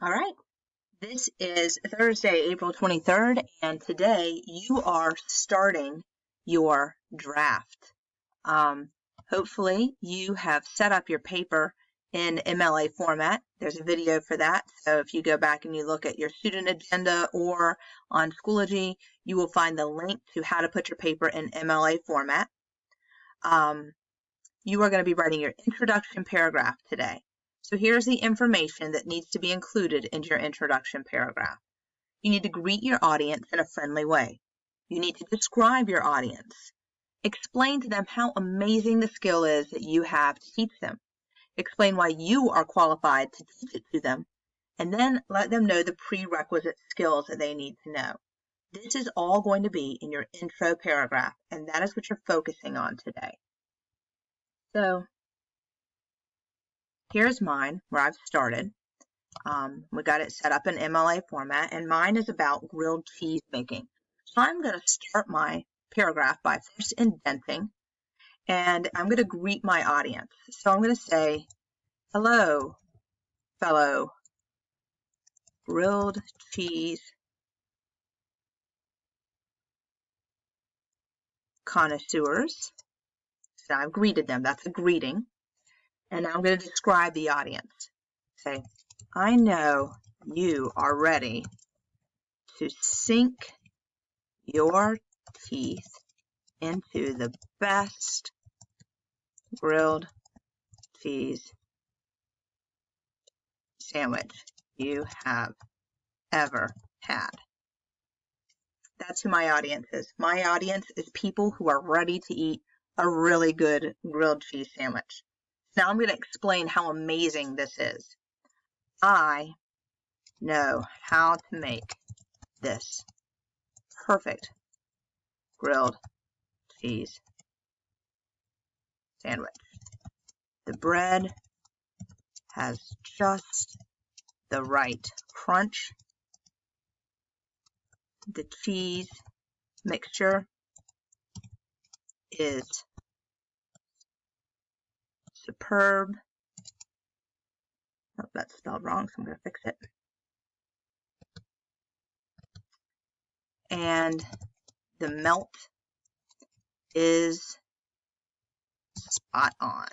All right. This is Thursday, April 23rd, and today you are starting your draft. Hopefully you have set up your paper in MLA format. There's a video for that. So if you go back and you look at your student agenda or on Schoology, you will find the link to how to put your paper in MLA format. You are going to be writing your introduction paragraph today. So here's the information that needs to be included in your introduction paragraph. You need to greet your audience in a friendly way. You need to describe your audience. Explain to them how amazing the skill is that you have to teach them. Explain why you are qualified to teach it to them, and then let them know the prerequisite skills that they need to know. This is all going to be in your intro paragraph, and that is what you're focusing on today. So here's mine where I've started. We got it set up in MLA format, and mine is about grilled cheese making. So I'm going to start my paragraph by first indenting, and I'm going to greet my audience. So I'm going to say, hello, fellow grilled cheese connoisseurs. So I've greeted them. That's a greeting. And now I'm going to describe the audience. Say, I know you are ready to sink your teeth into the best grilled cheese sandwich you have ever had. That's who my audience is. My audience is people who are ready to eat a really good grilled cheese sandwich. Now I'm going to explain how amazing this is. I know how to make this perfect grilled cheese sandwich. The bread has just the right crunch. The cheese mixture is superb. Oh, that's spelled wrong, so I'm going to fix it. And the melt is spot on.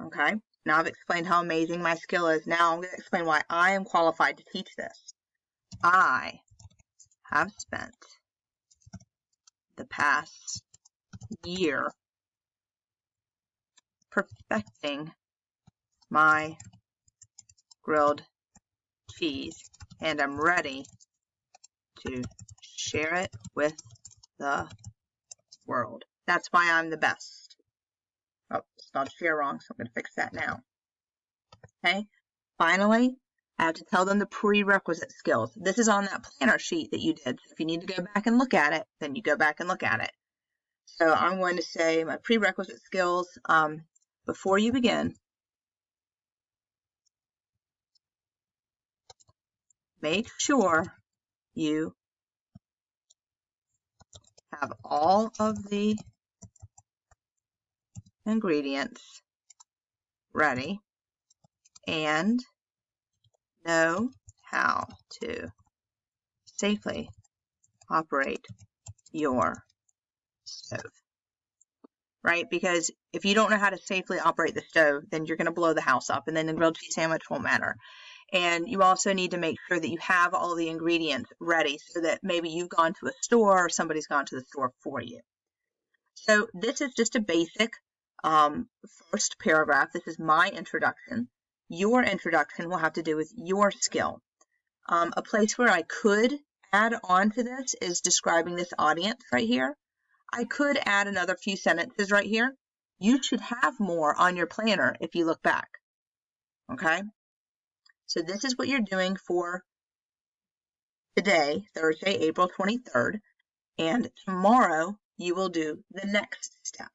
Okay, now I've explained how amazing my skill is. Now I'm going to explain why I am qualified to teach this. I have spent the past year perfecting my grilled cheese, and I'm ready to share it with the world. That's why I'm the best. Oh, spelled share wrong, so I'm going to fix that now. Okay, finally, I have to tell them the prerequisite skills. This is on that planner sheet that you did. So if you need to go back and look at it, then you go back and look at it. So I'm going to say my prerequisite skills before you begin. Make sure you have all of the ingredients ready and know how to safely operate your stove. Right? Because if you don't know how to safely operate the stove, then you're going to blow the house up, and then the grilled cheese sandwich won't matter. And you also need to make sure that you have all the ingredients ready so that maybe you've gone to a store or somebody's gone to the store for you. So this is just a basic first paragraph. This is my introduction. Your introduction will have to do with your skill. A place where I could add on to this is describing this audience right here. I could add another few sentences right here. You should have more on your planner if you look back. Okay? So this is what you're doing for today, Thursday, April 23rd. And tomorrow, you will do the next step.